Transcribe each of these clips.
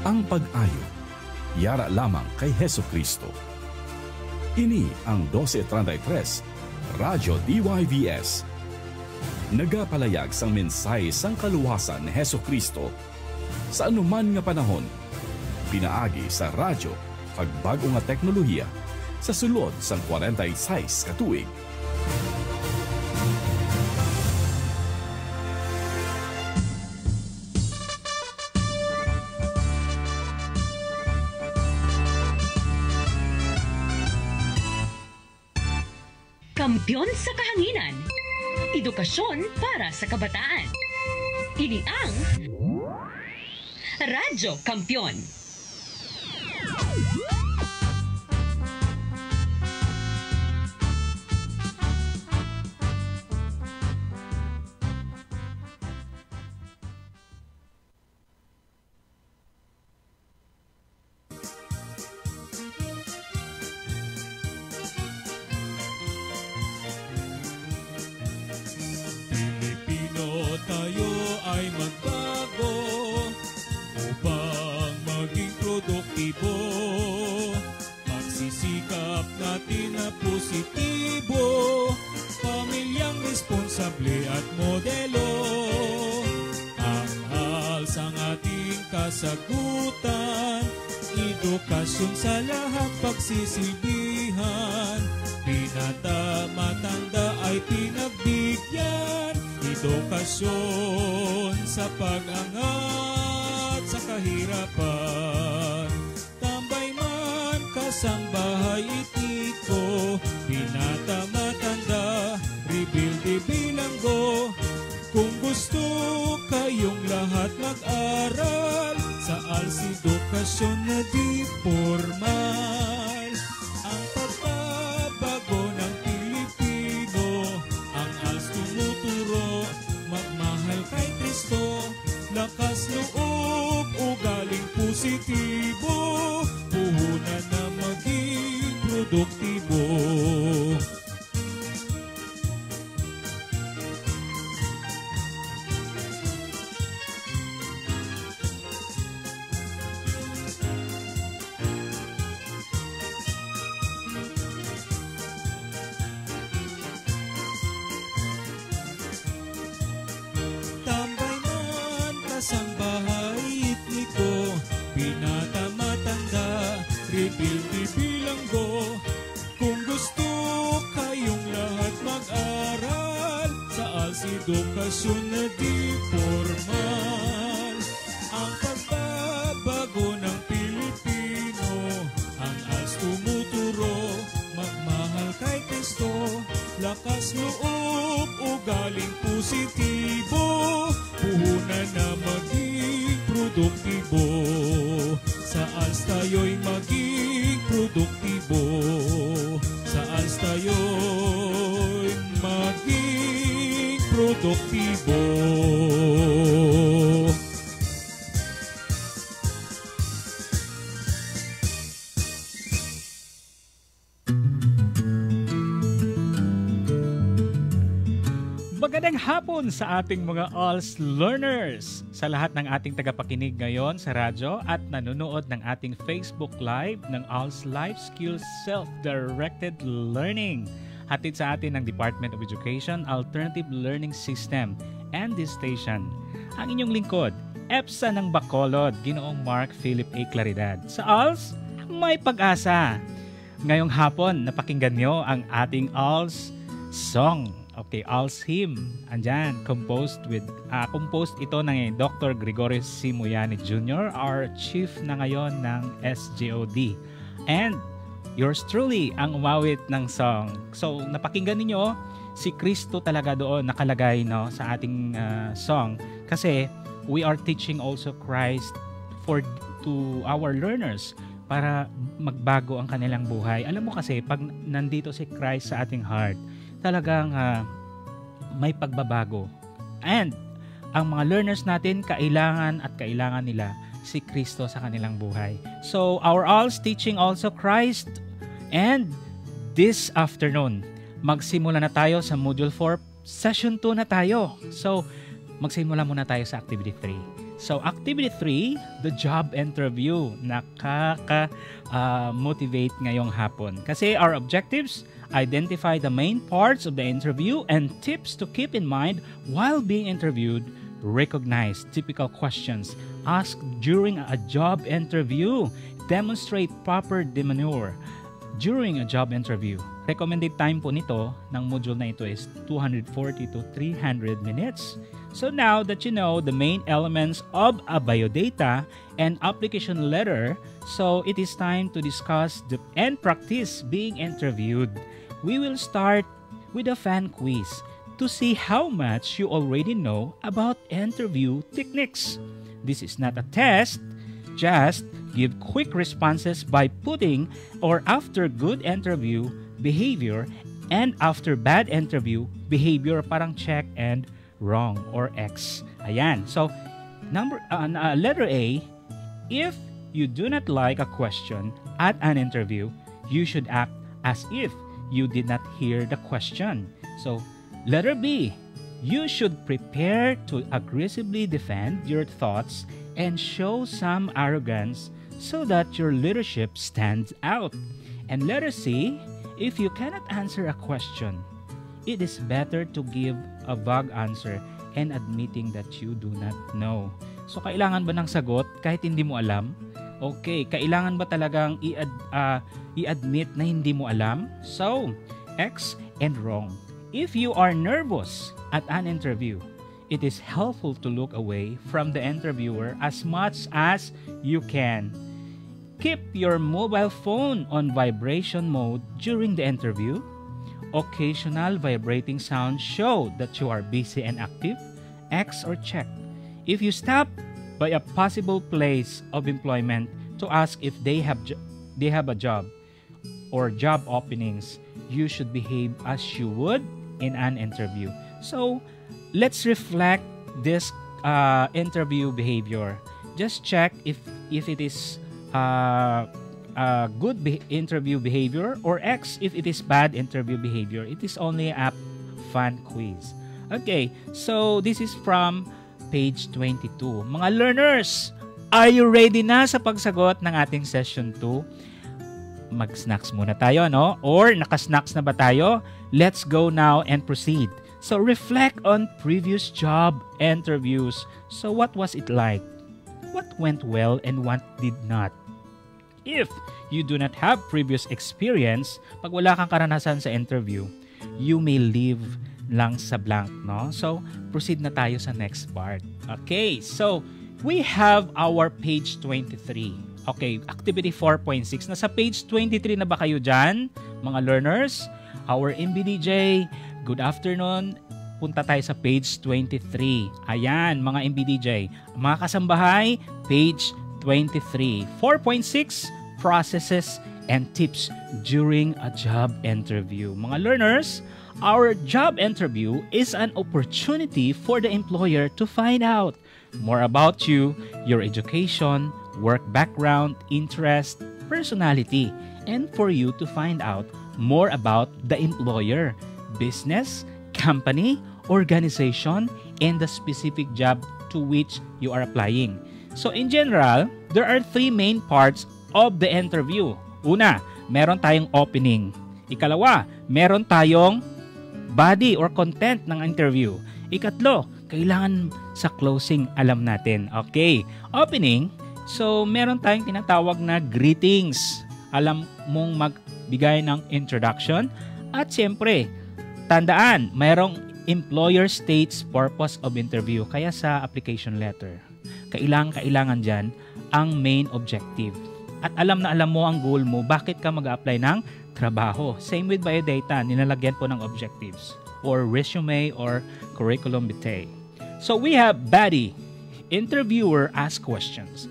Ang pag-ayo, yara lamang kay Heso Kristo. Ini ang 1233, Radyo DYVS. Nagapalayag sang mensahe sang kaluwasan ni Heso Kristo sa anuman nga panahon. Pinaagi sa radyo kag bag-o nga teknolohiya sa sulod sang 46 ka tuig. Kampiyon sa kahanginan. Edukasyon para sa kabataan. Ini ang Radyo Kampiyon. Tayo ay magbago upang maging produktibo. Magsisikap natin na positibo, pamilyang responsable at modelo. Ang hals ang ating kasagutan, edukasyon sa lahat pagsisilbihan. Binata, matanda ay pinagbigyan, edukasyon sa pag-angat sa kahirapan. Tambay man kasangbahay itiko, binata, matanda, rebuild bilanggo. Kung gusto kayong lahat mag-aral sa ALS edukasyon na di formal. Ang pagbabago ng Pilipino, ang ALS tumuturo, magmahal kay Kristo, lakas loob, ugaling positibo, puhunan na maging produktibo. Sambahay itniko, binata, matanda, rebuild bilanggo. Kung gusto kayong lahat mag-aral sa ALS edukasyon na di formal. Ang pagbabago ng Pilipino, ang ALS tumuturo, magmahal kay Kristo, lakas loob, ugaling positibo, puhunan na maging produktibo. Sa ALS tayo'y maging produktibo. Sa ALS tayo'y maging produktibo. Magandang hapon sa ating mga ALS learners, sa lahat ng ating tagapakinig ngayon sa radyo at nanonood ng ating Facebook Live ng ALS Life Skills Self-Directed Learning. Hatid sa atin ng Department of Education Alternative Learning System and this station. Ang inyong lingkod, EPSA ng Bacolod, Ginoong Mark Philip A. Claridad. Sa ALS, may pag-asa. Ngayong hapon, napakinggan nyo ang ating ALS song. Okay, ALS hymn. Andyan, composed ito ng Dr. Gregorio C. Muyani Jr., our chief na ngayon ng SJOD. And yours truly ang umawit ng song. So, napakinggan ninyo, si Kristo talaga doon nakalagay sa ating song. Kasi we are teaching also Christ to our learners para magbago ang kanilang buhay. Alam mo kasi, pag nandito si Christ sa ating heart, talagang may pagbabago. And ang mga learners natin, kailangan nila si Kristo sa kanilang buhay. So, our ALS teaching also Christ. And this afternoon, magsimula na tayo sa Module 4. Session 2 na tayo. So, magsimula muna tayo sa Activity 3. So, activity 3, the job interview. Nakaka-motivate ngayong hapon. Kasi our objectives, identify the main parts of the interview and tips to keep in mind while being interviewed. Recognize typical questions asked during a job interview. Demonstrate proper demeanor during a job interview. Recommended time po nito ng module na ito is 240 to 300 minutes. So now that you know the main elements of a biodata and application letter, so it is time to discuss and practice being interviewed. We will start with a fan quiz to see how much you already know about interview techniques. This is not a test, just give quick responses by putting or after good interview behavior and after bad interview behavior, parang check and wrong or X. Ayan. So, letter A, if you do not like a question at an interview, you should act as if you did not hear the question. So, letter B, you should prepare to aggressively defend your thoughts and show some arrogance so that your leadership stands out. And letter C, if you cannot answer a question, it is better to give a vague answer and admitting that you do not know. So, kailangan ba ng sagot kahit hindi mo alam? Okay, kailangan ba talagang i-admit na hindi mo alam? So, X and wrong. If you are nervous at an interview, it is helpful to look away from the interviewer as much as you can. Keep your mobile phone on vibration mode during the interview. Occasional vibrating sounds show that you are busy and active. X or check. If you stop by a possible place of employment to ask if they have a job or job openings, you should behave as you would in an interview. So, let's reflect this interview behavior. Just check if it is good interview behavior or X if it is bad interview behavior. It is only a fun quiz. Okay, so this is from page 22. Mga learners, are you ready na sa pagsagot ng ating session 2? Mag-snacks muna tayo, no? Or naka-snacks na ba tayo? Let's go now and proceed. So reflect on previous job interviews. So what was it like? What went well and what did not? If you do not have previous experience, pag wala kang karanasan sa interview, you may leave lang sa blank, no? So, proceed na tayo sa next part. Okay, so, we have our page 23. Okay, activity 4.6. Nasa page 23 na ba kayo dyan, mga learners? Our MBDJ, good afternoon. Punta tayo sa page 23. Ayan, mga MBDJ. Mga kasambahay, page 23. 4.6, processes and tips during a job interview. Mga learners, our job interview is an opportunity for the employer to find out more about you, your education, work background, interest, personality, and for you to find out more about the employer, business, company, organization, and the specific job to which you are applying. So in general, there are 3 main parts of the interview. Una, meron tayong opening. Ikalawa, meron tayong body or content ng interview. Ikatlo, kailangan sa closing alam natin. Okay, opening. So meron tayong tinatawag na greetings. Alam mong magbigay ng introduction. At siyempre, tandaan, mayroong employer states purpose of interview. Kaya sa application letter, kailangan dyan ang main objective. At alam na alam mo ang goal mo, bakit ka mag-apply ng trabaho. Same with biodata, nilalagyan po ng objectives or resume or curriculum vitae. So we have body. Interviewer asks questions.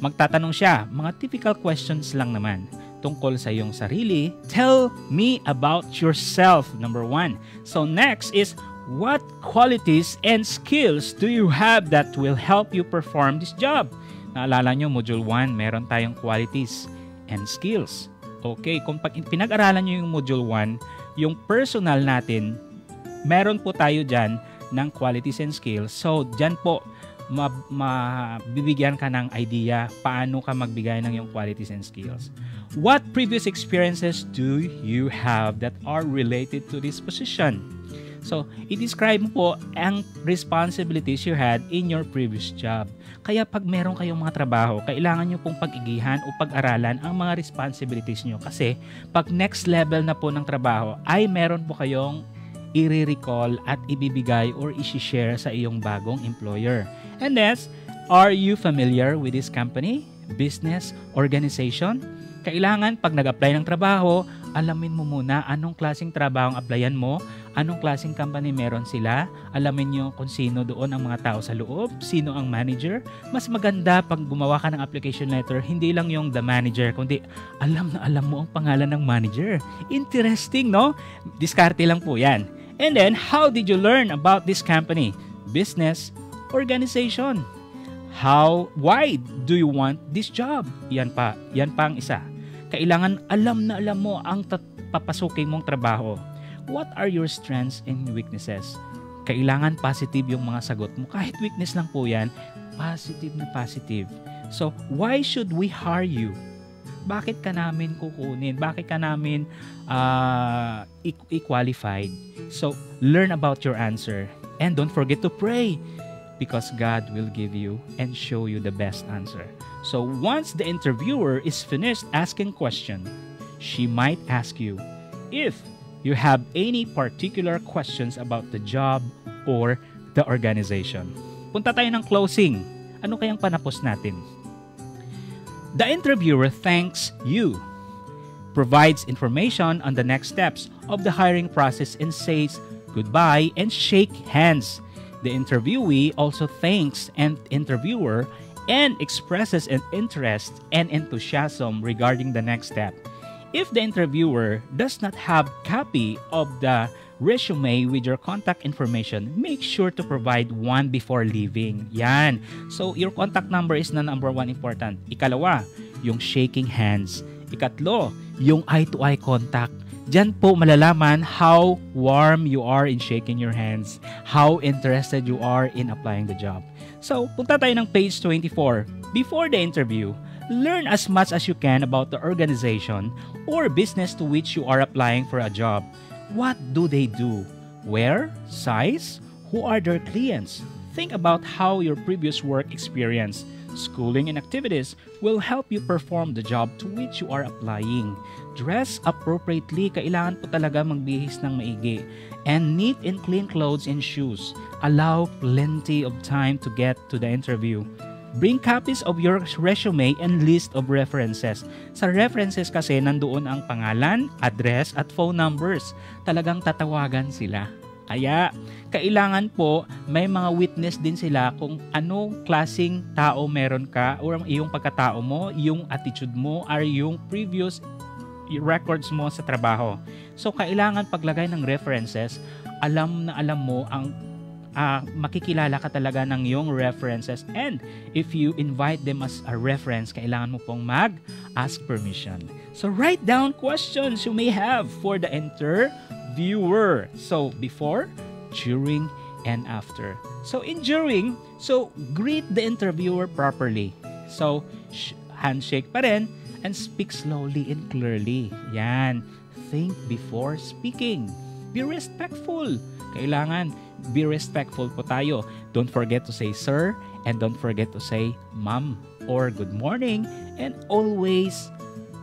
Magtatanong siya, mga typical questions lang naman tungkol sa iyong sarili. Tell me about yourself, number 1. So next is, what qualities and skills do you have that will help you perform this job? Naalala nyo, module 1, meron tayong qualities and skills. Okay, kung pinag-aralan nyo yung module 1, yung personal natin, meron po tayo dyan ng qualities and skills. So, dyan po, mabibigyan ka ng idea paano ka magbigay ng iyong qualities and skills. What previous experiences do you have that are related to this position? So, i-describe mo po ang responsibilities you had in your previous job. Kaya pag meron kayong mga trabaho, kailangan nyo pong pag-igihan o pag-aralan ang mga responsibilities nyo. Kasi pag next level na po ng trabaho, ay meron po kayong i-recall at ibibigay or i-share sa iyong bagong employer. And next, are you familiar with this company, business, organization? Kailangan pag nag-apply ng trabaho, alamin mo muna anong klaseng trabaho ang applyan mo, anong klaseng company meron sila, alamin nyo kung sino doon ang mga tao sa loob, sino ang manager. Mas maganda pag gumawa ka ng application letter, hindi lang yung the manager, kundi alam na alam mo ang pangalan ng manager. Interesting, no? Diskarte lang po yan. And then, how did you learn about this company, business, organization? Why do you want this job? Yan pa ang isa. Kailangan alam na alam mo ang papasukin mong trabaho. What are your strengths and weaknesses? Kailangan positive yung mga sagot mo. Kahit weakness lang po yan, positive na positive. So, why should we hire you? Bakit ka namin kukunin? Bakit ka namin i-qualified? So, learn about your answer. And don't forget to pray, because God will give you and show you the best answer. So once the interviewer is finished asking question, she might ask you if you have any particular questions about the job or the organization. Punta tayo ng closing. Ano kayang panapos natin? The interviewer thanks you, provides information on the next steps of the hiring process, and says goodbye and shake hands. The interviewee also thanks an interviewer and expresses an interest and enthusiasm regarding the next step. If the interviewer does not have copy of the resume with your contact information, make sure to provide one before leaving. Yan. So, your contact number is na number one important. Ikalawa, yung shaking hands. Ikatlo, yung eye-to-eye contact. Diyan po malalaman how warm you are in shaking your hands, how interested you are in applying the job. So, punta tayo ng page 24. Before the interview, learn as much as you can about the organization or business to which you are applying for a job. What do they do? Where? Size? Who are their clients? Think about how your previous work experience, schooling, and activities will help you perform the job to which you are applying. Dress appropriately. Kailangan po talaga magbihis ng maigi. And neat and clean clothes and shoes. Allow plenty of time to get to the interview. Bring copies of your resume and list of references. Sa references kasi nandoon ang pangalan, address, at phone numbers. Talagang tatawagan sila. Kaya, kailangan po may mga witness din sila kung anong klaseng tao meron ka o ang iyong pagkatao mo, yung attitude mo, or yung previous records mo sa trabaho. So, kailangan paglagay ng references, alam na alam mo ang makikilala ka talaga ng iyong references. And if you invite them as a reference, kailangan mo pong mag-ask permission. So, write down questions you may have for the interviewer. So, before, during, and after. So, in during, greet the interviewer properly. So, handshake pa rin and speak slowly and clearly. Yan. Think before speaking. Be respectful. Kailangan be respectful po tayo. Don't forget to say sir and don't forget to say ma'am or good morning. And always,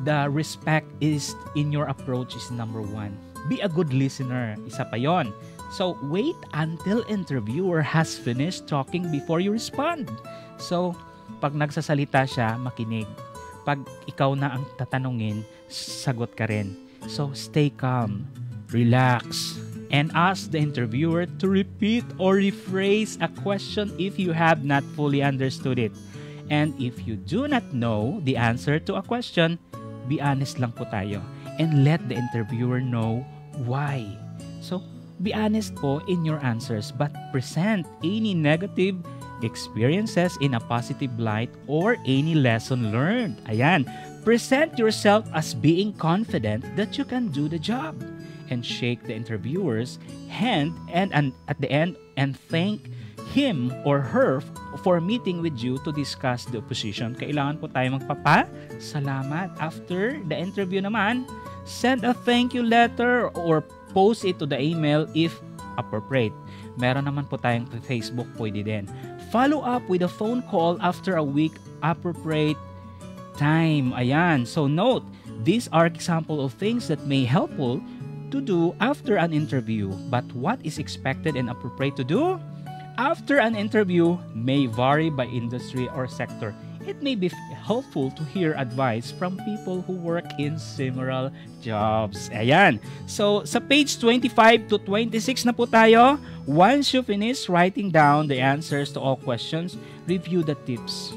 the respect is in your approach is number one. Be a good listener. Isa pa yon. So, wait until interviewer has finished talking before you respond. So, pag nagsasalita siya, makinig. Pag ikaw na ang tatanungin, sagot ka rin. So, stay calm, relax, and ask the interviewer to repeat or rephrase a question if you have not fully understood it. And if you do not know the answer to a question, be honest lang po tayo and let the interviewer know why. So, be honest po in your answers but present any negative experiences in a positive light or any lesson learned. Ayan. Present yourself as being confident that you can do the job. And shake the interviewer's hand and at the end and thank him or her for meeting with you to discuss the position. Kailangan po tayo magpapasalamat. After the interview naman, send a thank you letter or post it to the email if appropriate. Meron naman po tayong Facebook, pwede din. Follow up with a phone call after a week, appropriate time. Ayan. So note, these are example of things that may helpful to do after an interview. But what is expected and appropriate to do after an interview may vary by industry or sector. It may be helpful to hear advice from people who work in similar jobs. Ayan. So, sa page 25 to 26 na po tayo. Once you finish writing down the answers to all questions, review the tips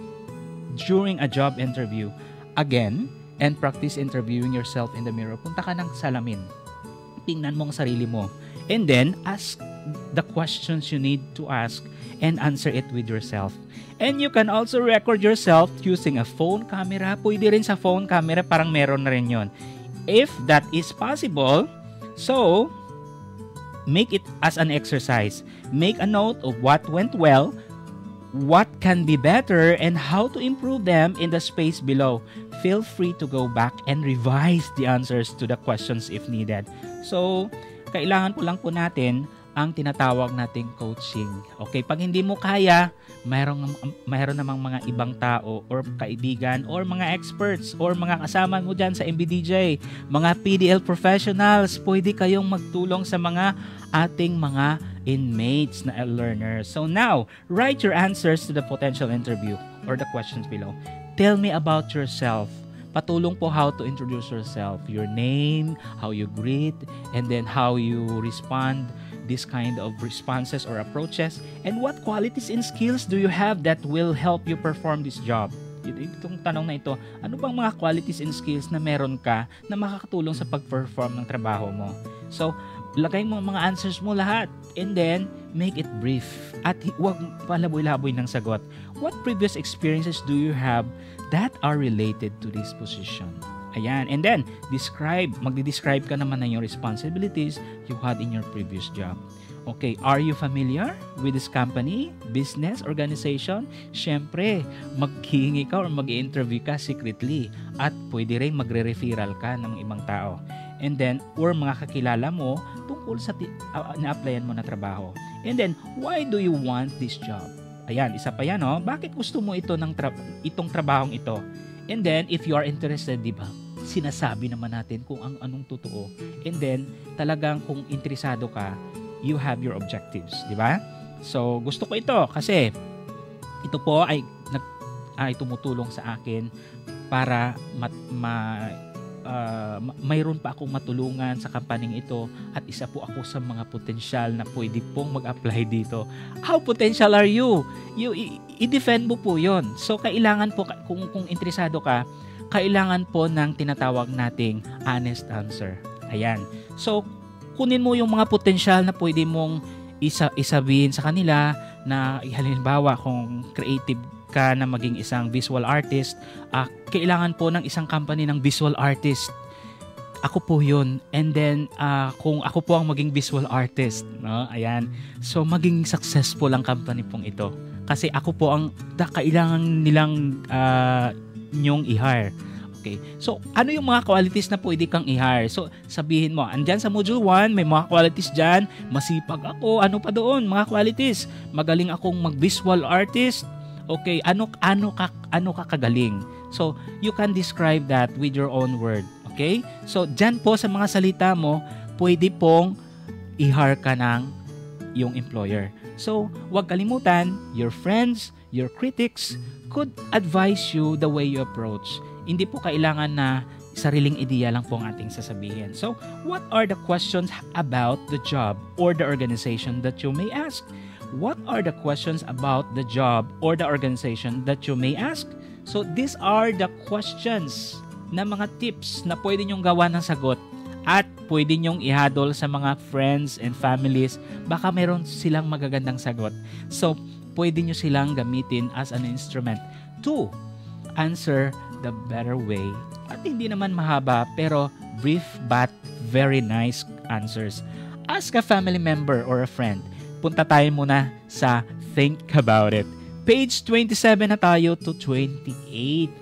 during a job interview. Again, and practice interviewing yourself in the mirror. Punta ka ng salamin. Tingnan mo ang sarili mo. And then, ask the questions you need to ask and answer it with yourself. And you can also record yourself using a phone camera. Pwede rin sa phone camera, parang meron na rin yun. If that is possible, so, make it as an exercise. Make a note of what went well, what can be better, and how to improve them in the space below. Feel free to go back and revise the answers to the questions if needed. So, kailangan po lang po natin ang tinatawag nating coaching. Okay, pag hindi mo kaya, mayroon namang mga ibang tao or kaibigan or mga experts or mga kasama mo dyan sa MBDJ, mga PDL professionals, pwede kayong magtulong sa mga ating mga inmates na learners. So now, write your answers to the potential interview or the questions below. Tell me about yourself. Patulong po how to introduce yourself, your name, how you greet, and then how you respond this kind of responses or approaches, and what qualities and skills do you have that will help you perform this job. Itong tanong na ito, ano bang mga qualities and skills na meron ka na makakatulong sa pag-perform ng trabaho mo? So, lagay mo mga answers mo lahat and then make it brief at huwag palaboy-laboy ng sagot. What previous experiences do you have that are related to this position? Ayan. And then, magdi-describe ka naman ng yung responsibilities you had in your previous job. Okay, are you familiar with this company, business, organization? Siyempre, maghihingi ka or mag-interview ka secretly at pwede rin magre-referral ka ng ibang tao. And then, or mga kakilala mo tungkol sa na-applyan mo na trabaho. And then, why do you want this job? Ayan, isa pa yan, oh. Bakit gusto mo ito itong trabahong ito? And then, if you are interested, di ba, sinasabi naman natin kung anong totoo. And then, talagang kung interesado ka, you have your objectives, di ba? So, gusto ko ito kasi ito po ay tumutulong sa akin para mayroon pa akong matulungan sa kampaning ito at isa po ako sa mga potensyal na pwede pong mag-apply dito. How potential are you? I-defend mo po yon. So, kailangan po, kung interesado ka, kailangan po ng tinatawag nating honest answer. Ayan. So, kunin mo yung mga potensyal na pwede mong isabihin sa kanila na halimbawa kung creative ka na maging isang visual artist, kailangan po ng isang company ng visual artist. Ako po yun. And then, kung ako po ang maging visual artist, no? Ayan. So, maging successful ang company pong ito. Kasi ako po ang kailangan nilang nyong i-hire. Okay. So, ano yung mga qualities na pwede kang i-hire? So, sabihin mo, andyan sa Module 1, may mga qualities dyan. Masipag ako. Ano pa doon? Mga qualities. Magaling akong mag-visual artist. Okay. Ano ka kagaling? So, you can describe that with your own word. Okay? So, dyan po sa mga salita mo, pwede pong i-hire ka ng yung employer. So, huwag kalimutan, your friends, your critics could advise you the way you approach. Hindi po kailangan na sariling ideya lang po ang ating sasabihin. So, what are the questions about the job or the organization that you may ask? What are the questions about the job or the organization that you may ask? So, these are the questions na mga tips na pwede nyong gawa ng sagot at pwede nyong ihadol sa mga friends and families. Baka meron silang magagandang sagot. So, pwede nyo silang gamitin as an instrument to answer the better way. At hindi naman mahaba, pero brief but very nice answers. Ask a family member or a friend. Punta tayo muna sa think about it. Page 27 na tayo to 28.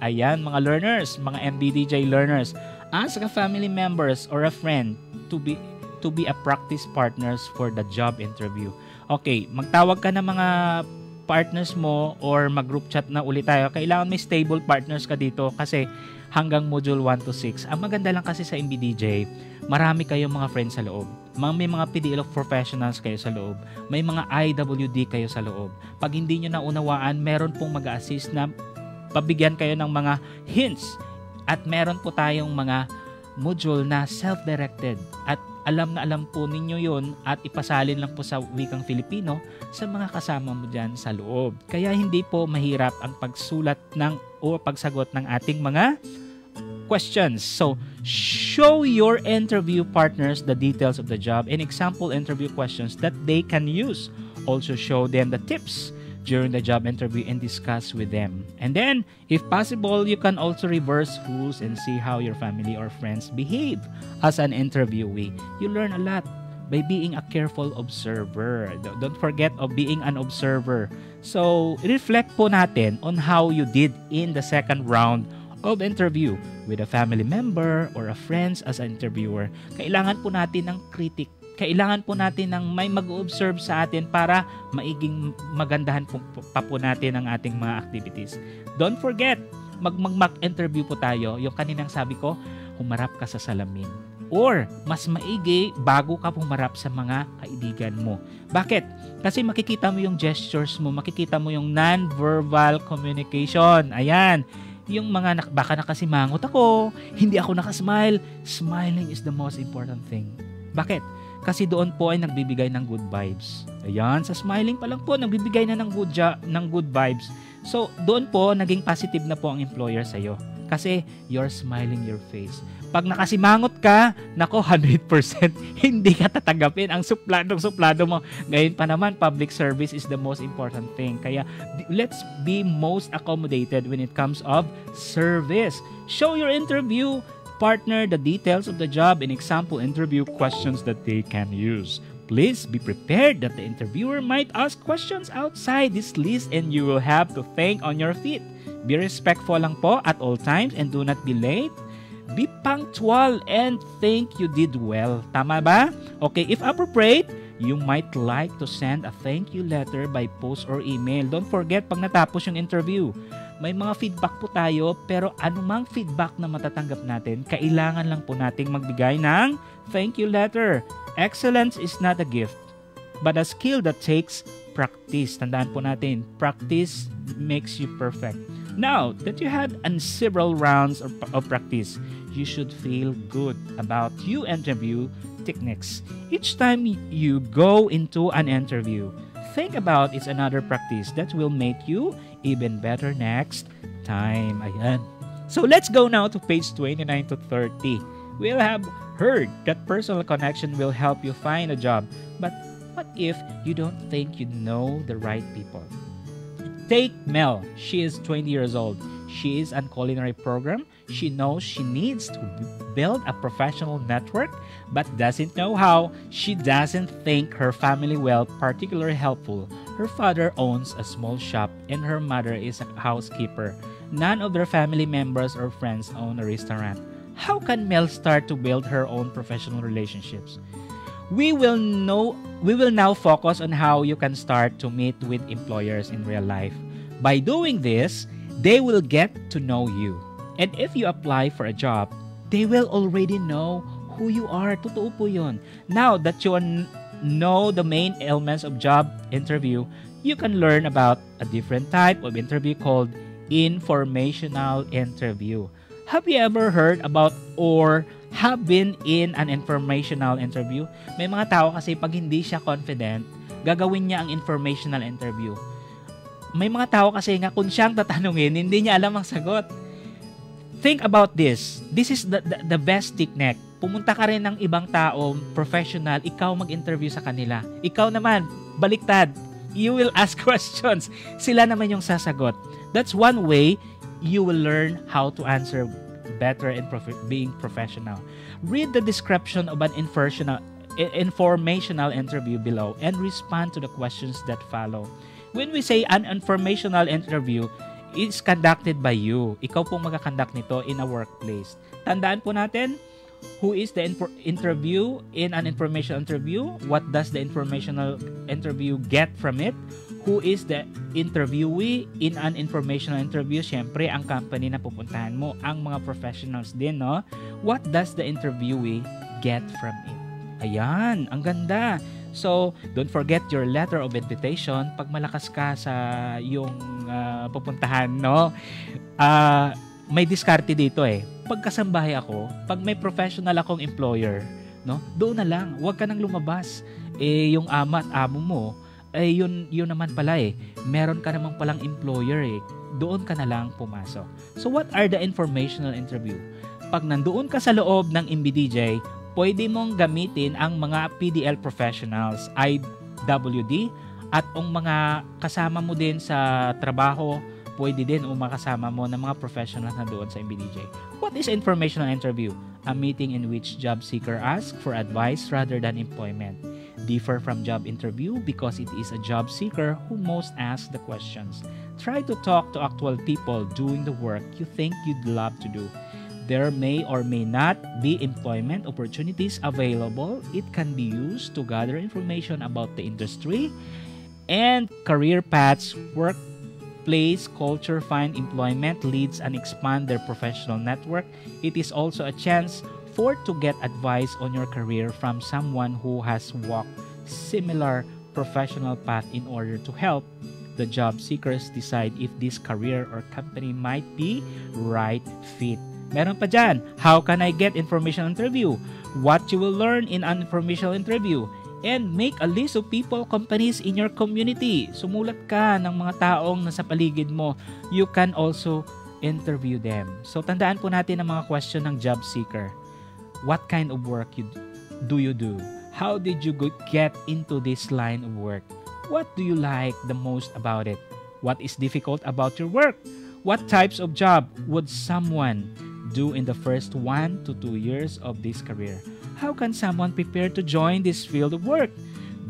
Ayan, mga learners, mga MBDJ learners. Ask a family members or a friend to be a practice partners for the job interview. Okay, magtawag ka ng mga partners mo or mag-group chat na ulit tayo. Kailangan may stable partners ka dito kasi hanggang module 1 to 6. Ang maganda lang kasi sa MBDJ, marami kayong mga friends sa loob. May mga PDL of professionals kayo sa loob. May mga IWD kayo sa loob. Pag hindi nyo naunawaan, meron pong mag-assist na pabigyan kayo ng mga hints. At meron po tayong mga module na self-directed. At alam na alam po ninyo yun at ipasalin lang po sa wikang Filipino sa mga kasama mo dyan sa loob. Kaya hindi po mahirap ang pagsulat o pagsagot ng ating mga questions. So, show your interview partners the details of the job and example interview questions that they can use. Also show them the tips during the job interview and discuss with them. And then, if possible, you can also reverse rules and see how your family or friends behave as an interviewee. You learn a lot by being a careful observer. Don't forget of being an observer. So, reflect po natin on how you did in the second round of interview with a family member or a friends as an interviewer. Kailangan po natin ng critic. Kailangan po natin ng may mag-observe sa atin para maiging magandahan pa po natin ang ating mga activities. Don't forget, mag-mock interview po tayo. Yung kaninang sabi ko, humarap ka sa salamin. Or, mas maigi, bago ka humarap sa mga kaibigan mo. Bakit? Kasi makikita mo yung gestures mo, makikita mo yung non-verbal communication. Ayan. Yung mga baka nakasimangot ako, hindi ako nakasmile. Smiling is the most important thing. Bakit? Kasi doon po ay nagbibigay ng good vibes. Ayan, sa smiling pa lang po, nagbibigay na ng good vibes. So, doon po, naging positive na po ang employer sa'yo. Kasi, you're smiling your face. Pag nakasimangot ka, nako, 100% hindi ka tatanggapin. Ang suplado mo. Ngayon pa naman, public service is the most important thing. Kaya, let's be most accommodated when it comes of service. Show your interview partner the details of the job and example interview questions that they can use. Please be prepared that the interviewer might ask questions outside this list and you will have to think on your feet. Be respectful lang po at all times and do not be late. Be punctual and think you did well. Tama ba? Okay, if appropriate, you might like to send a thank you letter by post or email. Don't forget, pag natapos yung interview, may mga feedback po tayo, pero anumang feedback na matatanggap natin, kailangan lang po nating magbigay ng thank you letter. Excellence is not a gift, but a skill that takes practice. Tandaan po natin, practice makes you perfect. Now that you had several rounds of practice, you should feel good about your interview techniques. Each time you go into an interview, think about it's another practice that will make you even better next time. Ayan. So let's go now to page 29 to 30. We'll have heard that personal connection will help you find a job. But what if you don't think you know the right people? Take Mel. She is 20 years old. She is on culinary program. She knows she needs to build a professional network but doesn't know how. She doesn't think her family will particularly helpful. Her father owns a small shop and her mother is a housekeeper. None of their family members or friends own a restaurant. How can Mel start to build her own professional relationships? We will now focus on how you can start to meet with employers in real life. By doing this, they will get to know you. And if you apply for a job, they will already know who you are. Totoo po yun. Now that you know the main elements of job interview, you can learn about a different type of interview called informational interview. Have you ever heard about or have been in an informational interview? May mga tao kasi pag hindi siya confident, gagawin niya ang informational interview. May mga tao kasi nga kung siyang tatanungin, hindi niya alam ang sagot. Think about this. This is the best technique. Pumunta ka rin ng ibang tao, professional, ikaw mag-interview sa kanila. Ikaw naman, baliktad. You will ask questions. Sila naman yung sasagot. That's one way you will learn how to answer better and being professional. Read the description of an informational interview below and respond to the questions that follow. When we say an informational interview, it's conducted by you. Ikaw pong magkakonduct nito in a workplace. Tandaan po natin, who is the interview in an informational interview? What does the informational interview get from it? Who is the interviewee in an informational interview? Siyempre, ang company na pupuntahan mo, ang mga professionals din, no? What does the interviewee get from it? Ayan, ang ganda. So, don't forget your letter of invitation. Pag malakas ka sa yung pupuntahan, no? May diskarte dito eh. Pag kasambahay ako, pag may professional akong employer, no? Doon na lang, huwag ka nang lumabas. Yung ama at amo mo, yun naman pala eh. Meron ka namang palang employer eh. Doon ka na lang pumasok. So what are the informational interview? Pag nandoon ka sa loob ng MBDJ, pwede mong gamitin ang mga PDL professionals, IWD, at ang mga kasama mo din sa trabaho, pwede din o makasama mo ng mga professionals na doon sa MBDJ. What is informational interview? A meeting in which job seeker asks for advice rather than employment. Differ from job interview because it is a job seeker who most asks the questions. Try to talk to actual people doing the work you think you'd love to do. There may or may not be employment opportunities available. It can be used to gather information about the industry and career paths, workplace culture, find employment, leads, and expand their professional network. It is also a chance to get advice on your career from someone who has walked similar professional path in order to help the job seekers decide if this career or company might be right fit. Meron pa dyan, how can I get informational interview? What you will learn in an informational interview? And make a list of people, companies in your community. Sumulat ka ng mga taong nasa paligid mo. You can also interview them. So tandaan po natin ang mga question ng job seeker. What kind of work do you do? How did you get into this line of work? What do you like the most about it? What is difficult about your work? What types of job would someone do in the first 1 to 2 years of this career? How can someone prepare to join this field of work?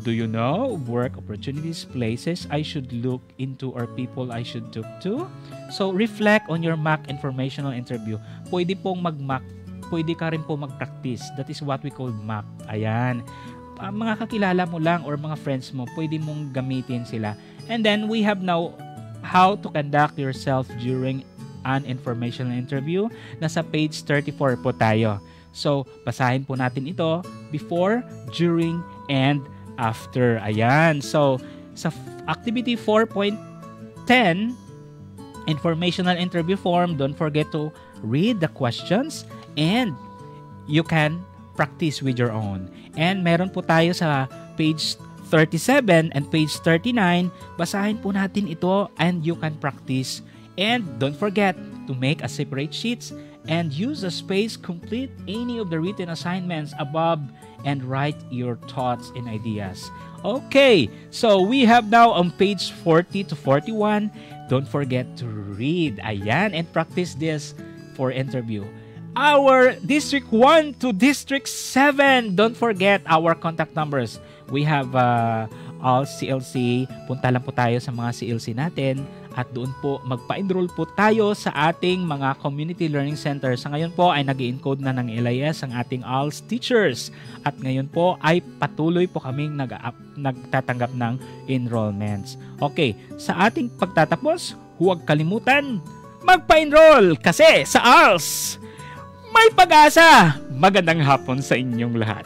Do you know work opportunities, places I should look into, or people I should talk to? So reflect on your mock informational interview. Pwede pong mag-mock. Pwede ka rin po mag-practice. That is what we call mock. Ayan. Mga kakilala mo lang or mga friends mo, pwede mong gamitin sila. And then we have now how to conduct yourself during an informational interview. Nasa page 34 po tayo. So, basahin po natin ito before, during, and after. Ayan. So, sa activity 4.10, informational interview form, don't forget to read the questions and you can practice with your own. And meron po tayo sa page 37 and page 39. Basahin po natin ito and you can practice. And don't forget to make a separate sheets and use the space, complete any of the written assignments above, and write your thoughts and ideas. Okay, so we have now on page 40 to 41. Don't forget to read. Ayan, and practice this for interview. Our District 1 to District 7. Don't forget our contact numbers. We have all CLC. Punta lang po tayo sa mga CLC natin at doon po magpa-enroll po tayo sa ating mga community learning center. Sa ngayon po ay nag-encode na ng LIS ang ating ALS teachers. At ngayon po ay patuloy po kaming nagtatanggap ng enrollments. Okay, sa ating pagtatapos, huwag kalimutan magpa-enroll kasi sa ALS may pag-asa! Magandang hapon sa inyong lahat.